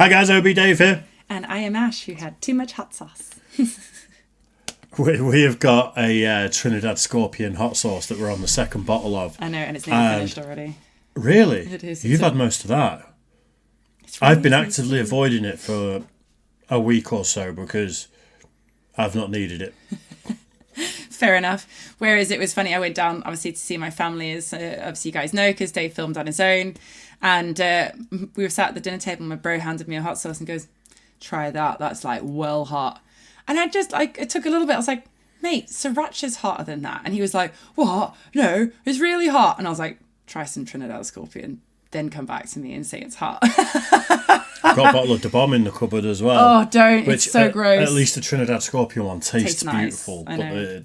Hi guys, OB Dave here. And I am Ash, who had too much hot sauce. We have got a Trinidad Scorpion hot sauce that we're on the second bottle of. I know, and it's nearly finished already. Really? It is. You've had most of that. Really I've been actively avoiding it for a week or so because I've not needed it. Fair enough. Whereas it was funny, I went down, obviously, to see my family, as obviously you guys know, because Dave filmed on his own. And we were sat at the dinner table and my bro handed me a hot sauce and goes, try that. That's like well hot. And I just it took a little bit. I was like, mate, sriracha's hotter than that. And he was like, what? No, it's really hot. And I was like, try some Trinidad Scorpion. Then come back to me and say it's hot. I've got a bottle of Da Bomb in the cupboard as well. Oh, don't. It's so gross. At least the Trinidad Scorpion one tastes nice. beautiful. But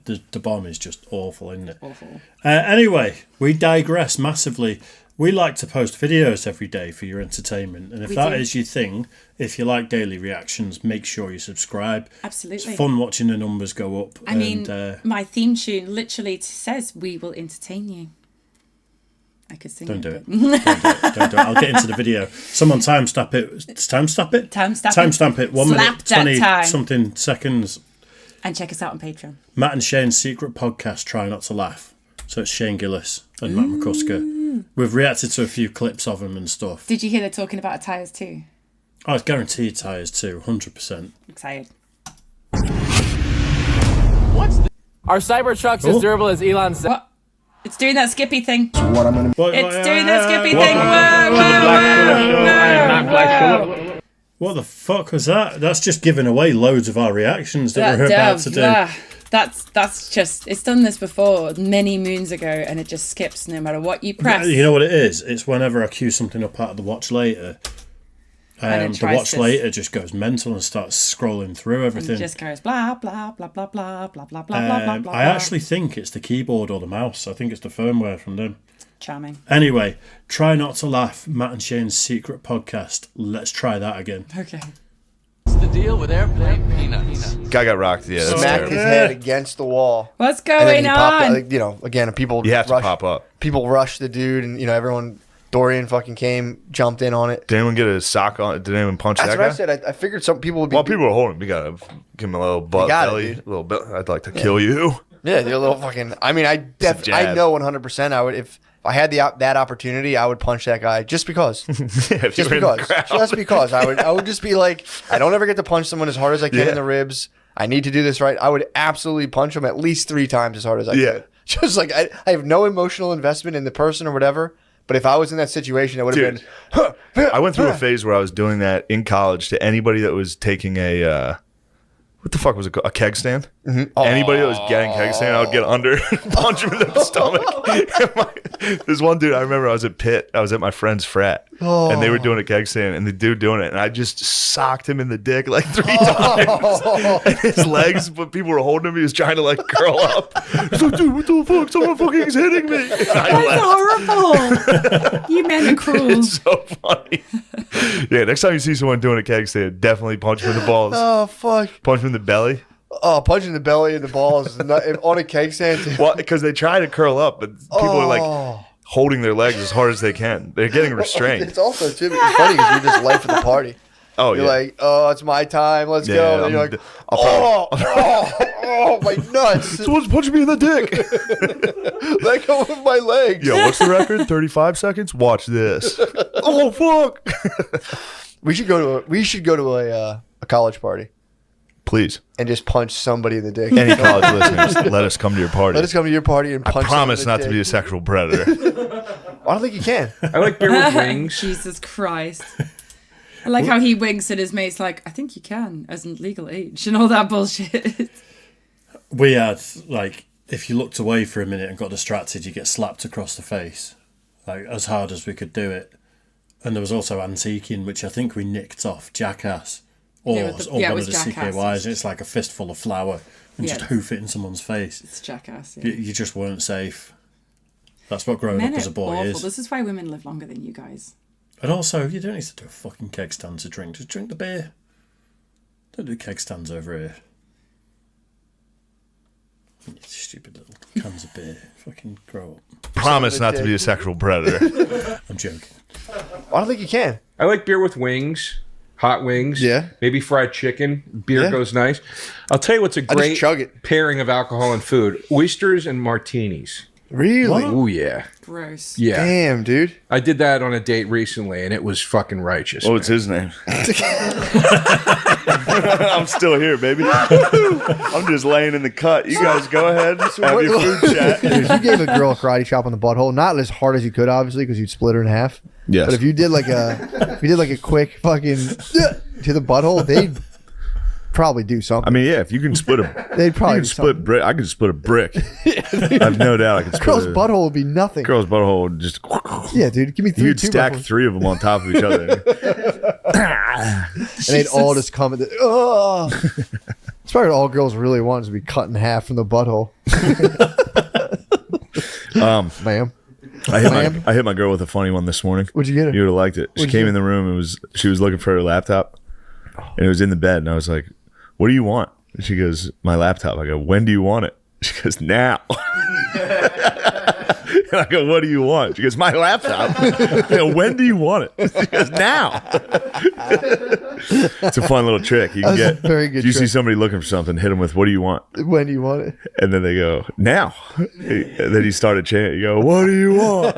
the Da Bomb is just awful, isn't it? Awful. Anyway, we digress massively. We like to post videos every day for your entertainment. And if that is your thing, if you like daily reactions, make sure you subscribe. Absolutely. It's fun watching the numbers go up. I mean, my theme tune literally says, we will entertain you. I could sing Don't do it. Don't do it. I'll get into the video. Someone timestamp it. Timestamp it? Timestamp it. 1 minute, 20 something seconds. And check us out on Patreon. Matt and Shane's secret podcast, Try Not to Laugh. So it's Shane Gillis and Matt McCusker. We've reacted to a few clips of them and stuff. Did you hear they're talking about tyres too? Oh, it's guaranteed tyres too, 100%. Excited. Our Cybertruck's as durable as Elon said. What? It's doing that Skippy thing. It's doing that Skippy thing. Whoa. What the fuck was that? That's just giving away loads of our reactions that we're about to do. That's just, it's done this before many moons ago and it just skips no matter what you press. You know what it is? It's whenever I queue something up out of the watch later. The watch later just goes mental and starts scrolling through everything. And it just goes blah, blah, blah, blah, blah, blah, blah, blah, blah. I actually think it's the keyboard or the mouse. I think it's the firmware from them. Charming. Anyway, Try Not to Laugh, Matt and Shane's secret podcast. Let's try that again. Okay. What's the deal with airplane peanuts? Guy got rocked, yeah. Smacked his head against the wall. What's going on? Again, people You have to pop up. People rushed the dude, and everyone. Dorian fucking came, jumped in on it. Did anyone get a sock on? Did anyone punch that guy? That's what I said. I figured some people would be. While people were holding him, we gotta give him a little butt belly, a little bit. I'd like to kill you. Yeah, you're a little fucking. I mean, I know 100%. I would if I had that opportunity, I would punch that guy just because. Just because I would just be like, I don't ever get to punch someone as hard as I can in the ribs. I need to do this right. I would absolutely punch him at least 3 times as hard as I could. Just like I have no emotional investment in the person or whatever. But if I was in that situation, it would have been. I went through a phase where I was doing that in college to anybody that was taking a. What the fuck was it called? A keg stand? Mm-hmm. Anybody that was getting keg stand, I would get under and punch him in the stomach. This one dude, I remember I was at Pitt. I was at my friend's frat. And they were doing a keg stand, and the dude doing it, and I just socked him in the dick like 3 times. And his legs, but people were holding him. He was trying to like curl up. He's like, dude, what the fuck? Someone fucking is hitting me. That's horrible. You men are cruel. It's so funny. Yeah, next time you see someone doing a keg stand, definitely punch him in the balls. Oh, fuck. Punch him in the belly. Oh, punching the belly and the balls on a keg stand. Well, because they try to curl up, but people are like holding their legs as hard as they can. They're getting restrained. It's also too it's funny because you're just late for the party. Oh, you're like, oh, it's my time. Let's go. And you're like, oh, my nuts. Someone's punching me in the dick. Let go of my legs. Yo, what's the record? 35 seconds? Watch this. Oh, fuck. We should go to a college party. Please. And just punch somebody in the dick. Any college listeners, let us come to your party. Let us come to your party and punch. I promise not to be a sexual predator. I don't think you can. I like beer with wings. Jesus Christ. I like how he winks at his mates like, I think you can, as an legal age, and all that bullshit. We had, like, if you looked away for a minute and got distracted, you get slapped across the face, like, as hard as we could do it. And there was also antiquing, which I think we nicked off Jackass. Or one of the CKYs. It's like a fistful of flour and just hoof it in someone's face. It's Jackass, You just weren't safe. That's what growing up as a boy is. This is why women live longer than you guys. And also, you don't need to do a fucking keg stand to drink. Just drink the beer. Don't do keg stands over here. You stupid little cans of beer. Fucking grow up. Promise not to be a sexual predator. I'm joking. I don't think you can. I like beer with wings. hot wings, maybe fried chicken. Beer goes nice. I'll tell you what's a great pairing of alcohol and food: oysters and martinis. Really? Oh yeah. Gross. Yeah. Damn, dude. I did that on a date recently, and it was fucking righteous. What's his name? I'm still here, baby. I'm just laying in the cut. You guys go ahead. Have your food chat. Dude, you gave a girl a karate chop on the butthole, not as hard as you could, obviously, because you'd split her in half. Yes. But if you did like a quick fucking to the butthole, they'd probably do something. I mean, yeah, if you can split they'd probably split brick. I could split a brick. I've no doubt I could split girl's butthole would be nothing. Girl's butthole would just. Yeah, dude, give me 3. You'd stack 3 of them on top of each other. And they'd all just come at oh. It's probably what all girls really want is to be cut in half from the butthole. Ma'am. I hit my girl with a funny one this morning. What'd you get her? You would have liked it. She came in the room and she was looking for her laptop, and it was in the bed. And I was like, "What do you want?" And she goes, "My laptop." I go, "When do you want it?" She goes, "Now." And I go, "What do you want?" She goes, "My laptop." I go, "When do you want it?" She goes, "Now." It's a fun little trick. You can get very good. If you see somebody looking for something, hit them with, "What do you want?" When do you want it? And then they go, "Now." And then you start a chant. You go, "What do you want?"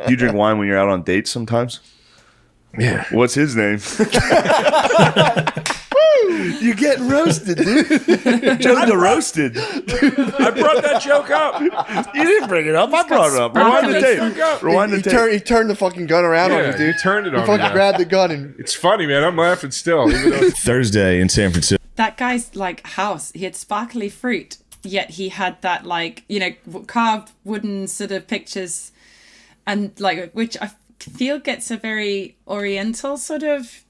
You drink wine when you're out on dates sometimes? Yeah. What's his name? You're getting roasted, dude. Joe the roasted. I brought that joke up. You didn't bring it up. I brought it up. Rewind the tape. Rewind the tape. He turned the fucking gun around on you, dude. He turned it on me. He fucking grabbed the gun and... It's funny, man. I'm laughing still. Even though Thursday in San Francisco. That guy's like house, he had sparkly fruit, yet he had that like, you know, carved wooden sort of pictures, and like, which I feel gets a very oriental sort of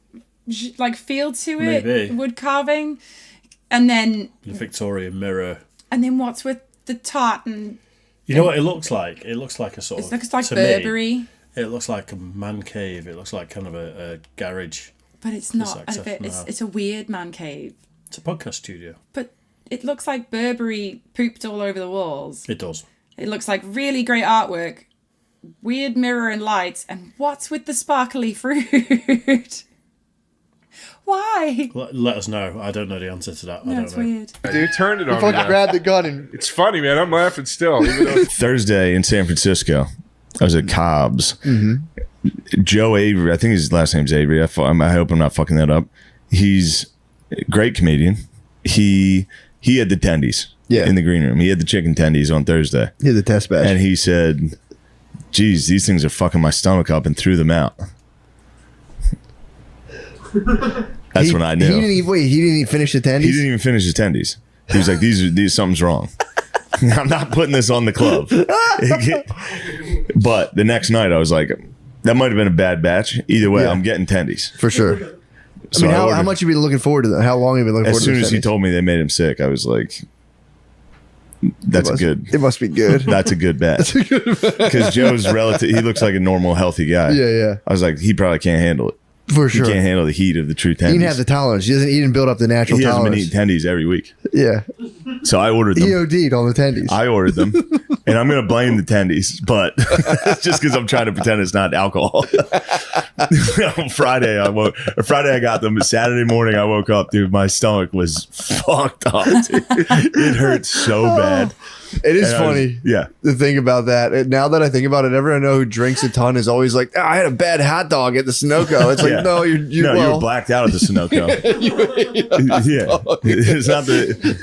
like feel to it. Maybe. Wood carving. And then the Victorian mirror. And then what's with the tartan? You know what it looks like? It looks like a sort it of... looks like Burberry. Me, it looks like a man cave. It looks like kind of a garage. But it's not. It's a weird man cave. It's a podcast studio. But it looks like Burberry pooped all over the walls. It does. It looks like really great artwork, weird mirror and lights, and what's with the sparkly fruit? Why? Let us know. I don't know the answer to that. No, I don't it's know. weird. Dude, turned it on. He fucking grabbed the gun and... It's funny, man. I'm laughing still. Even though Thursday in San Francisco. I was at Cobb's. Mm-hmm. Joe Avery. I think his last name's Avery. I hope I'm not fucking that up. He's a great comedian. He had the tendies in the green room. He had the chicken tendies on Thursday. He had the test badge. And he said, "Geez, these things are fucking my stomach up," and threw them out. That's when I knew. He didn't even finish the tendies? He didn't even finish the tendies. He was like, these something's wrong. I'm not putting this on the club. But the next night I was like, that might have been a bad batch. Either way, I'm getting tendies. For sure. So I mean, how much have you been looking forward to that? How long have you been looking forward to that? As soon as he told me they made him sick, I was like, it must be good. That's a good bet. Because Joe's relative, he looks like a normal, healthy guy. Yeah. I was like, he probably can't handle it. For sure. He can't handle the heat of the true tendies. He didn't have the tolerance. He didn't build up the natural tolerance. He hasn't been eating tendies every week. Yeah. So I ordered them. He OD'd on the tendies. I ordered them. And I'm going to blame the tendies, but it's just because I'm trying to pretend it's not alcohol. On Friday, I got them. But Saturday morning, I woke up, dude, my stomach was fucked up, dude. It hurt so bad. It is funny to think about that. Now that I think about it, everyone I know who drinks a ton is always like, I had a bad hot dog at the Sunoco. It's like, no, you were blacked out at the Sunoco. It's not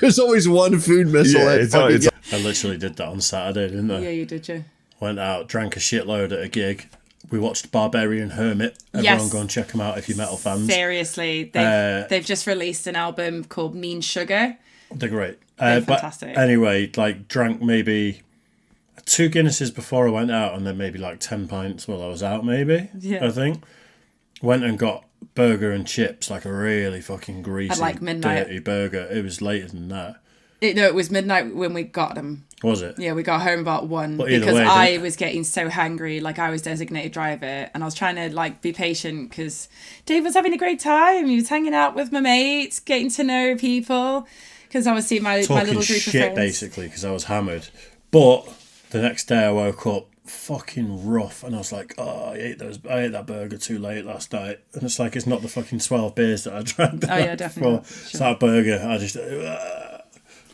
there's always one food missile. I literally did that on Saturday, didn't I? Yeah, you did, Joe. Went out, drank a shitload at a gig. We watched Barbarian Hermit. Everyone go and check them out if you're metal fans. Seriously. They've just released an album called Mean Sugar. They're great. Fantastic. But anyway, like drank maybe 2 Guinnesses before I went out, and then maybe like 10 pints while I was out, maybe. Yeah. I think. Went and got burger and chips, like a really fucking greasy, dirty burger. It was later than that. It was midnight when we got them. Was it? Yeah, we got home about 1 because I was getting so hangry. Like, I was designated driver, and I was trying to like be patient because Dave was having a great time. He was hanging out with my mates, getting to know people. Because I was seeing my little group of friends. Basically, because I was hammered. But the next day I woke up fucking rough, and I was like, oh, I ate that burger too late last night, and it's like, it's not the fucking 12 beers that I drank. Oh yeah, definitely. It's that burger. I just.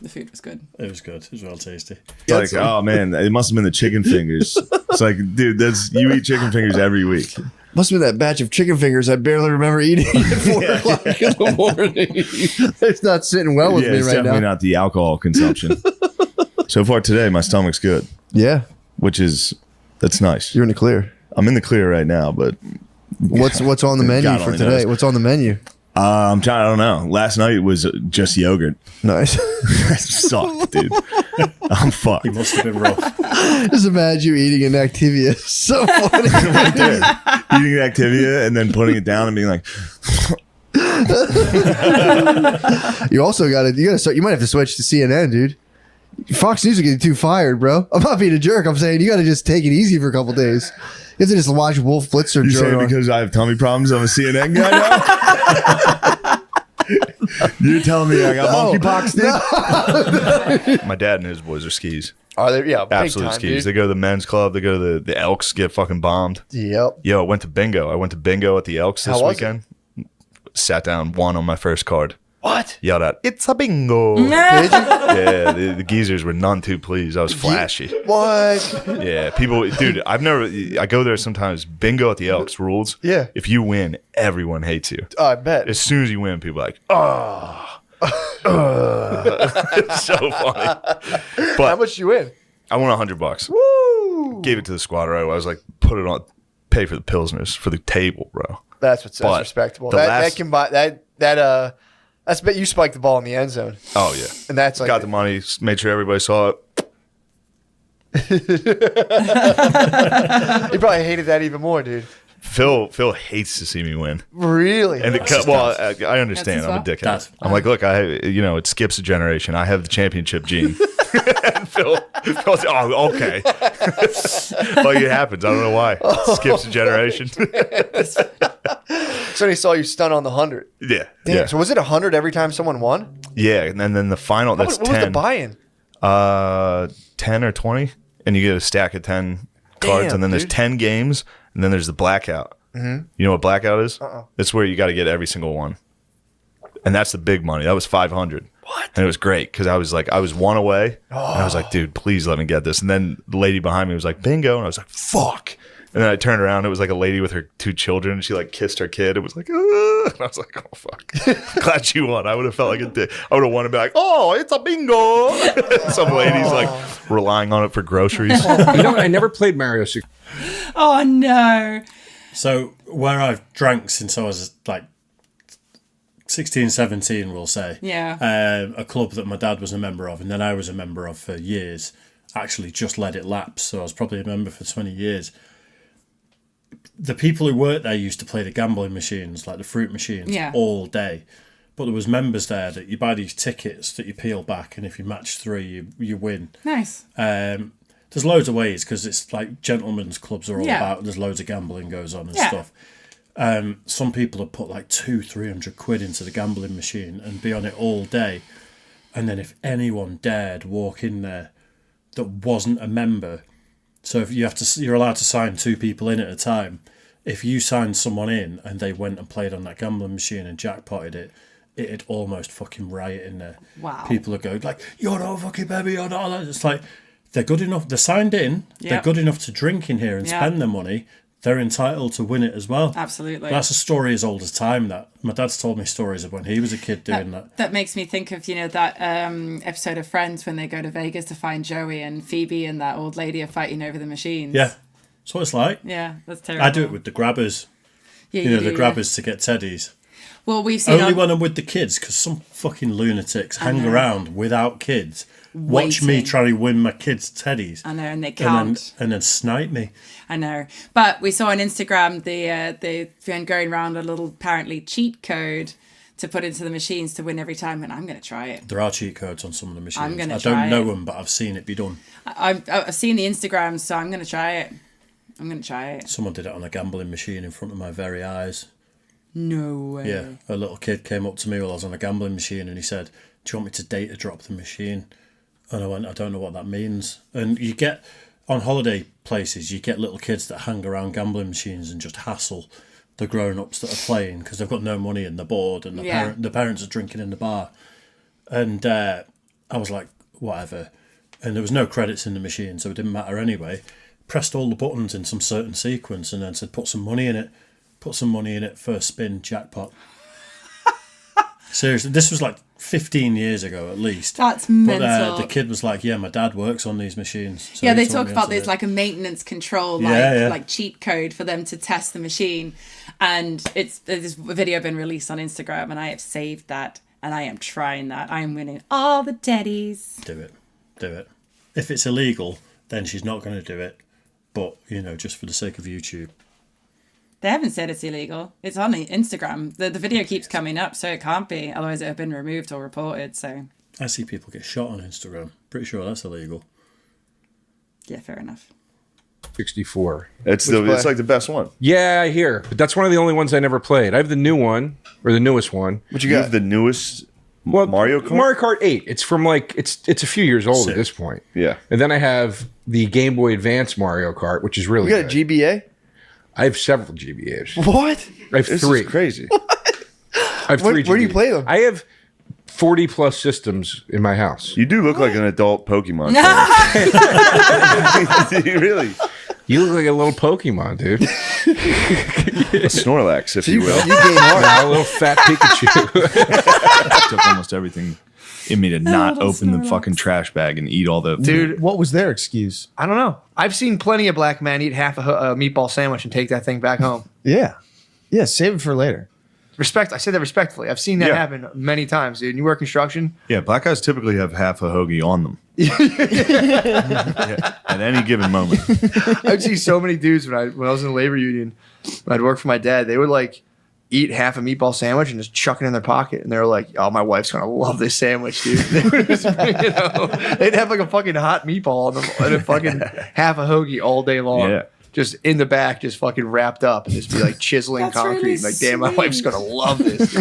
The food was good. It was good. It was well tasty. It's like, oh man, it must have been the chicken fingers. It's like, dude, you eat chicken fingers every week. Must have been that batch of chicken fingers I barely remember eating at 4 o'clock in the morning. It's not sitting well with me it's right now. definitely not the alcohol consumption. So far today, my stomach's good. Yeah. That's nice. You're in the clear. I'm in the clear right now, but what's on the menu God for only today? knows. What's on the menu? I'm trying. I don't know. Last night it was just yogurt. Nice. That sucked, dude. I'm fucked. He must have been rough. Just imagine you eating an Activia. So funny. Right there. Eating an Activia and then putting it down and being like, You also got to. You might have to switch to CNN, dude. Fox News will get you too fired, bro. I'm not being a jerk. I'm saying you got to just take it easy for a couple days. You have to just watch Wolf Blitzer. you saying because I have tummy problems, I'm a CNN guy now? You're telling me I got monkeypox, dude? My dad and his boys are skis. Are they? Yeah, Absolute big time, skis. dude. They go to the men's club. They go to the Elks, get fucking bombed. Yep. Yo, I went to bingo. at the Elks this How was weekend. Sat down, won on my first card. What? Yelled out, "It's a bingo!" Did you? Yeah, the geezers were none too pleased. I was flashy. What? Yeah, people, dude. I go there sometimes. Bingo at the Elks rules. Yeah. If you win, everyone hates you. I bet. As soon as you win, people are like, oh. It's so funny. But How much you win? I won $100. Woo! Gave it to the squad. Right? I was like, put it on, pay for the pilsners for the table, bro. That's But respectable. the That can buy that. That's bet you spiked the ball in the end zone, Oh yeah, and that's like got the money. Made sure everybody saw it. He probably hated that even more, dude. Phil hates to see me win. Really? And I understand. That's I'm a his dickhead. fault. I'm like, look, it skips a generation. I have the championship gene. And Phil's oh, okay. Like it happens. I don't know why. It skips a generation. So he saw you stun on the 100. Yeah. Damn. Yeah. So was it 100 every time someone won? Yeah. And then the final, that's What was 10. the buy-in? 10 or 20. And you get a stack of 10 cards. Damn, And then there's dude. 10 games. And then there's the blackout. Mm-hmm. You know what blackout is? It's where you got to get every single one. And that's the big money. That was 500. What? And it was great because I was one away. And I was like, dude, please let me get this. And then the lady behind me was like, bingo. And I was like, fuck. And then I turned around. It was like a lady with her 2 children. And she like kissed her kid. It was like, and I was like, oh, fuck. Glad you won. I would have felt like a dick. I would have won and be like, oh, it's a bingo. Some lady's like relying on it for groceries. You know what? I never played Mario 64. Oh no. So where I've drank since I was like 16, 17, we'll say. Yeah. A club that my dad was a member of, and then I was a member of for years. Actually, just let it lapse, so I was probably a member for 20 years. The people who worked there used to play the gambling machines, like the fruit machines, all day. But there was members there that you buy these tickets that you peel back, and if you match 3, you win. Nice. There's loads of ways because it's like gentlemen's clubs are all Yeah. about. There's loads of gambling goes on and Yeah. stuff. Some people have put like 200-300 quid into the gambling machine and be on it all day. And then if anyone dared walk in there that wasn't a member, so if you're allowed to sign 2 people in at a time. If you signed someone in and they went and played on that gambling machine and jackpotted it, it'd almost fucking riot in there. Wow. People would go like, "You're no fucking baby, you're not." It's like they're good enough. They're signed in. Yep. They're good enough to drink in here and spend their money. They're entitled to win it as well. Absolutely. That's a story as old as time. That my dad's told me stories of when he was a kid doing that. That makes me think of, that episode of Friends when they go to Vegas to find Joey and Phoebe and that old lady are fighting over the machines. Yeah, that's what it's like. Yeah, that's terrible. I do it with the grabbers. Yeah, The grabbers to get teddies. Well, we've seen Only when I'm with the kids, because some fucking lunatics hang around without kids. Watch me Waiting. try to win my kids' teddies. I know, and they can't. And then snipe me. I know. But we saw on Instagram they've been going around a little apparently cheat code to put into the machines to win every time, and I'm going to try it. There are cheat codes on some of the machines. I'm gonna I try don't know it. them, but I've seen it be done. I've seen the Instagram, so I'm going to try it. Someone did it on a gambling machine in front of my very eyes. No way. Yeah, a little kid came up to me while I was on a gambling machine and he said, "Do you want me to data drop the machine?" And I went, "I don't know what that means." And you get, on holiday places, you get little kids that hang around gambling machines and just hassle the grown-ups that are playing because they've got no money and they're bored, and the parents are drinking in the bar. And I was like, whatever. And there was no credits in the machine, so it didn't matter anyway. Pressed all the buttons in some certain sequence and then said, put some money in it. Put some money in it, first spin, jackpot. Seriously, this was like 15 years ago at least. That's mental. But the kid was like, yeah, my dad works on these machines. So they talk about there's like a maintenance control, like cheat code for them to test the machine. And there's this video been released on Instagram, and I have saved that, and I am trying that. I am winning all the daddies. Do it. If it's illegal, then she's not going to do it. But, just for the sake of YouTube. They haven't said it's illegal. It's on Instagram. The video keeps coming up, so it can't be. Otherwise, it would have been removed or reported. So I see people get shot on Instagram. Pretty sure that's illegal. Yeah, fair enough. 64. It's like the best one. Yeah, I hear. But that's one of the only ones I never played. I have the new one, or the newest one. What you got? Have the newest Mario Kart? Mario Kart 8. It's from it's a few years old at this point. Yeah. And then I have the Game Boy Advance Mario Kart, which is really good. You got a GBA? I have several GBAs. What? I have this 3. Is crazy. I have 3 GBAs. Where do you play them? I have 40 plus systems in my house. You do look like an adult Pokemon. You really? You look like a little Pokemon, dude. A Snorlax, if you will. You game hard. A little fat Pikachu. It took almost everything in me to not open the fucking trash bag and eat all the... Dude, what was their excuse? I don't know. I've seen plenty of black men eat half a meatball sandwich and take that thing back home. Yeah, save it for later. I say that respectfully. I've seen that happen many times, dude. You work construction? Yeah, black guys typically have half a hoagie on them. At any given moment. I'd see so many dudes when I was in the labor union, when I'd work for my dad, they would like eat half a meatball sandwich and just chuck it in their pocket. And they were like, oh, my wife's going to love this sandwich, dude. They would just, they'd have like a fucking hot meatball on them and a fucking half a hoagie all day long. Yeah. Just in the back, just fucking wrapped up and just be like chiseling That's concrete. Really like, damn, my wife's going to love this.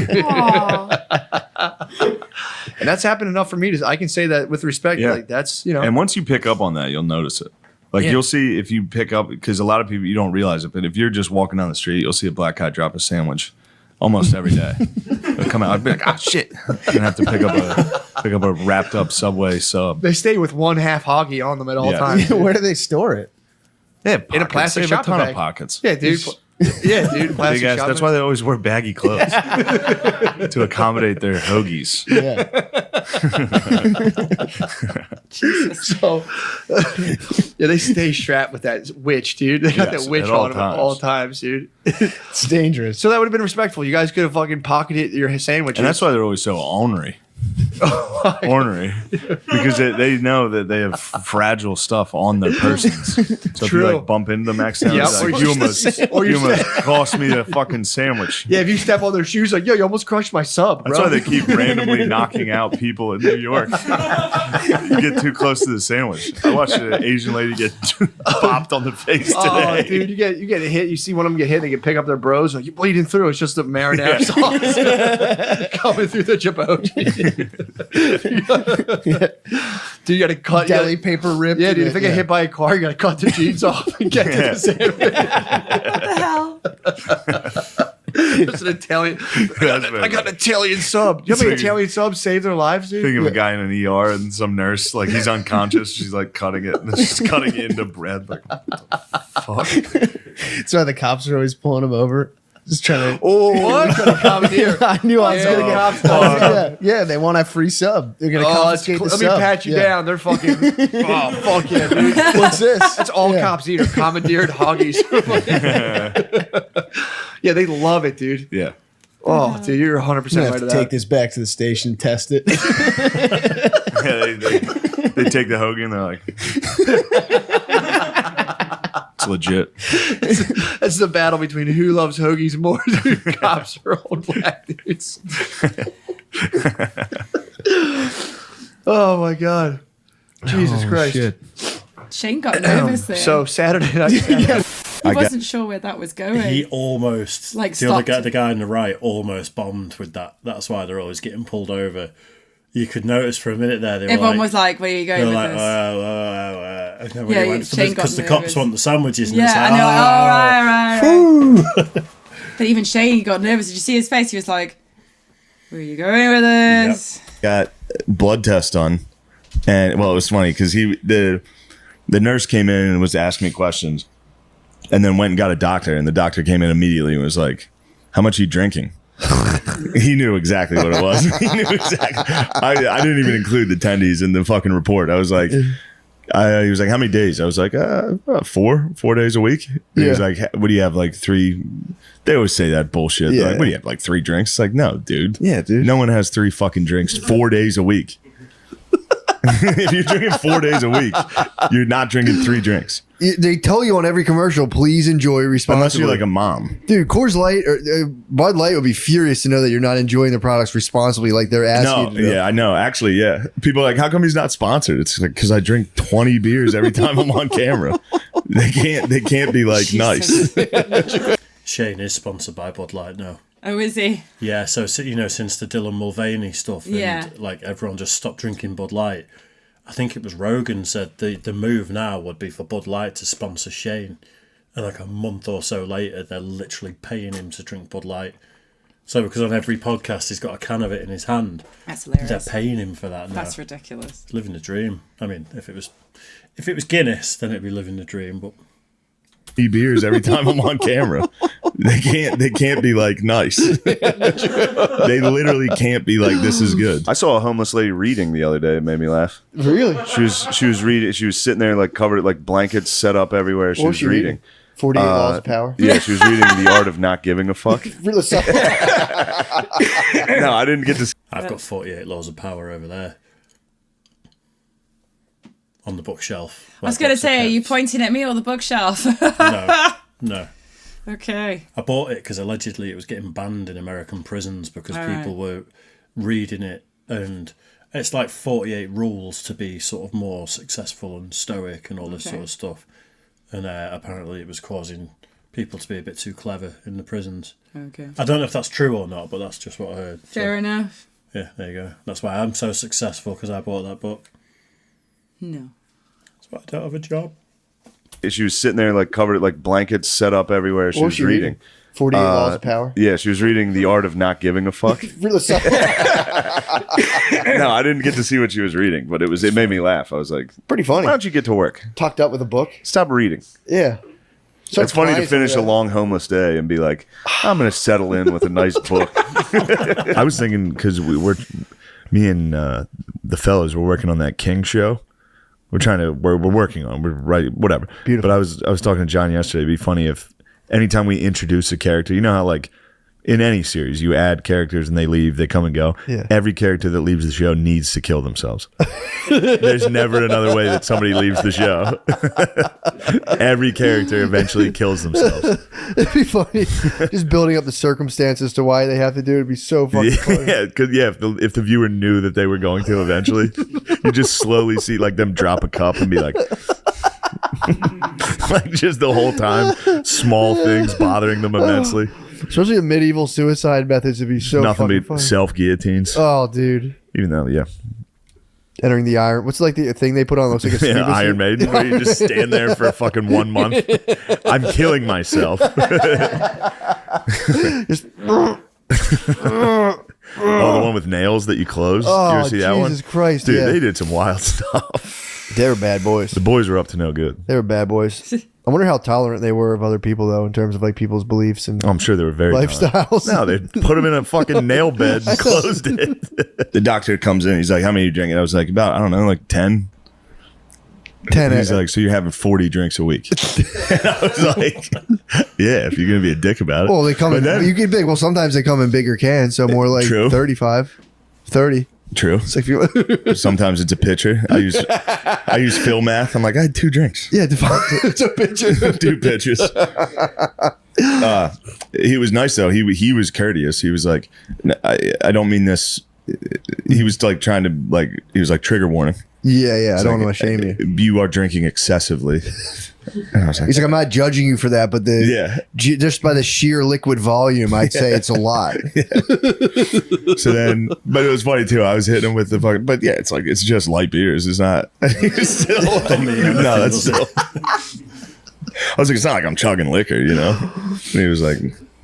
And that's happened enough for me to, I can say that with respect. Yeah. Like, that's, And once you pick up on that, you'll notice it. Like you'll see if you pick up, because a lot of people, you don't realize it, but if you're just walking down the street, you'll see a black guy drop a sandwich almost every day. They'll come out, I'd be like, shit. And have to pick up a wrapped up Subway sub. They stay with one half hoggy on them at all times. Where do they store it? Yeah, in a plastic shopping shopping bag. Bag. Of pockets. Yeah, dude. Plastic Big ass, that's why they always wear baggy clothes to accommodate their hoagies. Yeah. So, they stay strapped with that witch, dude. They got that witch on them at all times, dude. It's dangerous. So that would have been respectful. You guys could have fucking pocketed your sandwiches. And that's why they're always so ornery. Ornery, because they know that they have fragile stuff on their persons. So if you like bump into them accidentally, like, you almost cost me a fucking sandwich. Yeah, if you step on their shoes, like, yo, you almost crushed my sub, bro. That's why they keep randomly knocking out people in New York. You get too close to the sandwich. I watched an Asian lady get popped on the face today. Oh, dude, you get a hit. You see one of them get hit, they can pick up their bros. Like, you bleeding through. It's just the marinara sauce coming through the chipotle. Dude, you gotta cut deli paper rip. Yeah, dude. If they get hit by a car, you gotta cut the jeans off and get to the sandwich. What the hell? It's an Italian. I got an Italian sub. You know how many Italian subs save their lives, dude? Think of a guy in an ER and some nurse, like he's unconscious. She's like cutting it, and she's cutting it into bread. Like, what the fuck? That's why the cops are always pulling him over. Just trying to. Oh, what? Commandeer. I knew I was going to get. Yeah, they want a free sub. They're going to confiscate the sub. Let me pat you down. They're fucking. Oh, fuck yeah, dude. What's this? That's all cops eat are commandeered hoggies. Yeah, they love it, dude. Yeah. Oh, dude, you're 100% right have to to take this back to the station, test it. Yeah, they take the hoagie and they're like, it's legit. That's the battle between who loves hoagies more. Dude, cops are old black dudes. Oh my god, Jesus Christ! Shit. Shane got nervous there. So Saturday night. He wasn't sure where that was going. He almost, like, the guy on the right almost bombed with that. That's why they're always getting pulled over. you could notice for a minute there. Everyone was like, "Where are you going with this?" Because the cops want the sandwiches. And yeah, it's like, right. But even Shane got nervous. Did you see his face? He was like, "Where are you going with this?" Yep. Got blood test done, and well, it was funny because the nurse came in and was asking me questions, and then went and got a doctor, and the doctor came in immediately and was like, "How much are you drinking?" He knew exactly what it was. He knew exactly. I didn't even include the tendies in the fucking report. I was like, he was like, "How many days?" I was like, 4 days a week. He was like, "What do you have, like 3?" They always say that bullshit. Yeah. Like, what do you have, like 3 drinks? It's like, no, dude. Yeah, dude. No one has 3 fucking drinks 4 days a week. If you're drinking 4 days a week, you're not drinking 3 drinks. They tell you on every commercial, please enjoy responsibly. Unless you're like a mom. Dude, Coors Light or Bud Light would be furious to know that you're not enjoying the products responsibly like they're asking you to. Yeah, I know. Actually, yeah. People are like, how come he's not sponsored? It's like, because I drink 20 beers every time I'm on camera. They can't be like nice. Shane is sponsored by Bud Light now. Oh, is he? Yeah, so since the Dylan Mulvaney stuff, and like everyone just stopped drinking Bud Light. I think it was Rogan said the move now would be for Bud Light to sponsor Shane, and like a month or so later, they're literally paying him to drink Bud Light. So because on every podcast he's got a can of it in his hand, that's hilarious. They're paying him for that now. That's ridiculous. Living the dream. I mean, if it was Guinness, then it'd be living the dream, but. Beers every time I'm on camera. They can't be like nice. They literally can't be like, this is good. I saw a homeless lady reading the other day. It made me laugh. Really? She was reading. She was sitting there like covered, like blankets set up everywhere. She was reading 48 Laws of Power. Yeah, she was reading The Art of Not Giving a Fuck. Really? No, I didn't get to. I've got 48 Laws of Power over there. On the bookshelf. I was going to say, are you pointing at me or the bookshelf? No. Okay. I bought it because allegedly it was getting banned in American prisons because people were reading it, and it's like 48 rules to be sort of more successful and stoic and all this sort of stuff. And apparently it was causing people to be a bit too clever in the prisons. Okay. I don't know if that's true or not, but that's just what I heard. Fair enough. Yeah, there you go. That's why I'm so successful, because I bought that book. No. That's why I don't have a job. She was sitting there like covered, like blankets set up everywhere. She was reading 48 Laws of Power. Yeah, she was reading The Art of Not Giving a Fuck. Really? No, I didn't get to see what she was reading, but it made me laugh. I was like, pretty funny. Why don't you get to work? Tucked up with a book. Stop reading. Yeah. It's funny to finish a long homeless day and be like, I'm going to settle in with a nice book. I was thinking, because me and the fellas were working on that King show. We're working on, we're right, whatever. Beautiful. But I was talking to John yesterday. It'd be funny if anytime we introduce a character, you know how like in any series you add characters and they leave, they come and go. Yeah. Every character that leaves the show needs to kill themselves. There's never another way that somebody leaves the show. Every character eventually kills themselves. It'd be funny, just building up the circumstances to why they have to do it. It'd be so fucking funny. Yeah, because if the viewer knew that they were going to eventually, you just slowly see like them drop a cup and be like, like just the whole time, small things bothering them immensely. Especially the medieval suicide methods would be so nothing but self guillotines. Oh, dude. Even though, yeah. Entering the iron. What's like the thing they put on? Looks like a Iron Maiden, where you just stand there for fucking 1 month. I'm killing myself. Just. Oh, the one with nails that you close. Oh, you ever see that one? Jesus Christ, dude! Yeah. They did some wild stuff. They were bad boys. The boys were up to no good. They were bad boys. I wonder how tolerant they were of other people, though, in terms of like people's beliefs and I'm sure they were very lifestyles. No, they put them in a fucking nail bed and closed it. The doctor comes in. He's like, "How many are you drinking?" I was like, "About, I don't know, like 10." 10. He's like, "So you're having 40 drinks a week?" And I was like, "Yeah, if you're gonna be a dick about it." Well, they come in. You get big. Well, sometimes they come in bigger cans, so more like 35, 30. True. Sometimes it's a pitcher. I use Phil math. I'm like, I had 2 drinks. Yeah, it's a pitcher. 2 pitchers. He was nice though. He was courteous. He was like, I don't mean this. He was like trying to like. He was like, trigger warning. Yeah. I don't want to shame you. You are drinking excessively. And I was like, He's like, I'm not judging you for that, but just by the sheer liquid volume, I'd say it's a lot. So then, but it was funny too. I was hitting him with the fucking, but yeah, it's like, it's just light beers. It's not. No, that's still. I was like, it's not like I'm chugging liquor, you know? And he was like,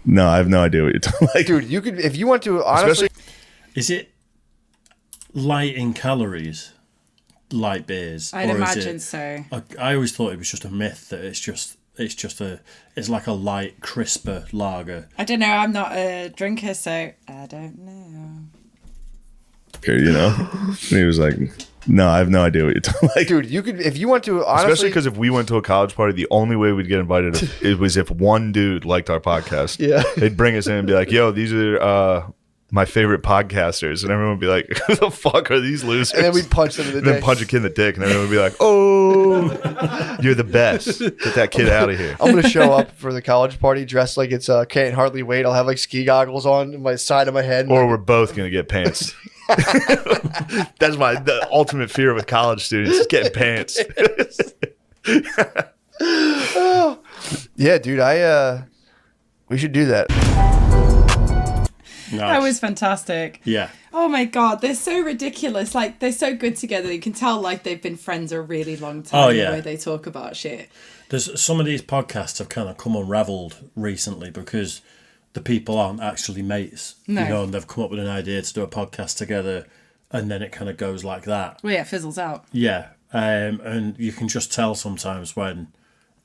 no, I have no idea what you're talking about. Dude, you could, if you want to, honestly. Is it light in calories, light beers? I'd imagine so. I always thought it was just a myth that it's like a light, crisper lager. I don't know. I'm not a drinker, so I don't know. You know? And he was like, no, I have no idea what you're talking about. Dude, you could, if you want to, honestly. Especially because if we went to a college party, the only way we'd get invited it was if one dude liked our podcast. Yeah. They'd bring us in and be like, yo, these are my favorite podcasters. And everyone would be like, who the fuck are these losers? And then we'd punch them in the dick. Then punch a kid in the dick. And everyone would be like, oh, you're the best. Get that kid out of here. I'm going to show up for the college party dressed like it's Can't Hardly Wait. I'll have like ski goggles on my side of my head. Or we're both going to get pants. That's the ultimate fear with college students is getting pants. Yeah, dude, we should do that. Nice. That was fantastic. Yeah. Oh my God, they're so ridiculous. Like, they're so good together. You can tell, like, they've been friends a really long time. Oh, yeah. The way they talk about shit. There's some of these podcasts have kind of come unraveled recently because the people aren't actually mates. No. You know, and they've come up with an idea to do a podcast together, and then it kind of goes like that. Well, yeah, it fizzles out. Yeah. And you can just tell sometimes when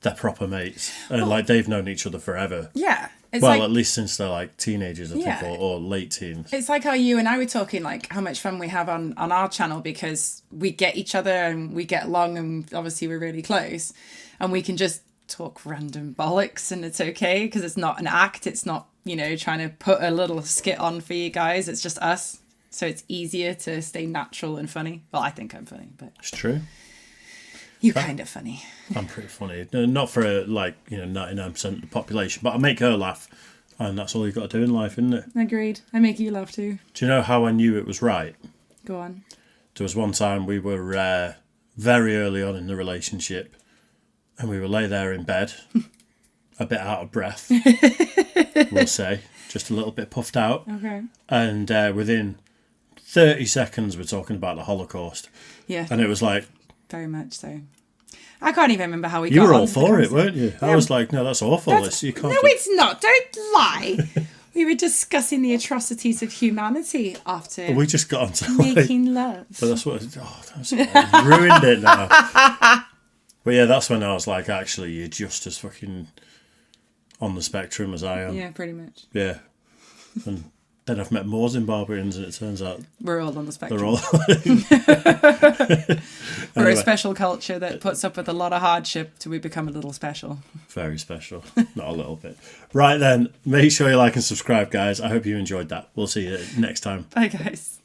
they're proper mates. And, like, they've known each other forever. Yeah. It's well, like, at least since they're, like, teenagers, I think, Yeah. or late teens. It's like how you and I were talking, like, how much fun we have on our channel because we get each other and we get along and obviously we're really close. And we can just talk random bollocks and it's okay because it's not an act. It's not, you know, trying to put a little skit on for you guys. It's just us. So it's easier to stay natural and funny. Well, I think I'm funny, but It's true. you're kind of funny. I'm pretty funny. Not for, 99% of the population, but I make her laugh. And that's all you've got to do in life, isn't it? Agreed. I make you laugh too. Do you know how I knew it was right? Go on. There was one time we were very early on in the relationship and we were lay there in bed, a bit out of breath, we'll say, just a little bit puffed out. Okay. And within 30 seconds, we're talking about the Holocaust. Yeah. And it was like... Very much so. I can't even remember how we got You were on all to for the it, weren't you? I was like, no, that's awful. You can't No, it's not. Don't lie. We were discussing the atrocities of humanity after We just got onto making love. But that's what... I ruined it now. But yeah, that's when I was like, actually, you're just as fucking on the spectrum as I am. Yeah, pretty much. Yeah. And then I've met more Zimbabweans and it turns out We're all on the spectrum. they're all... We're Anyway. a special culture that puts up with a lot of hardship till we become a little special. Very special. Not a little bit. Right then, make sure you like and subscribe, guys. I hope you enjoyed that. We'll see you next time. Bye, guys.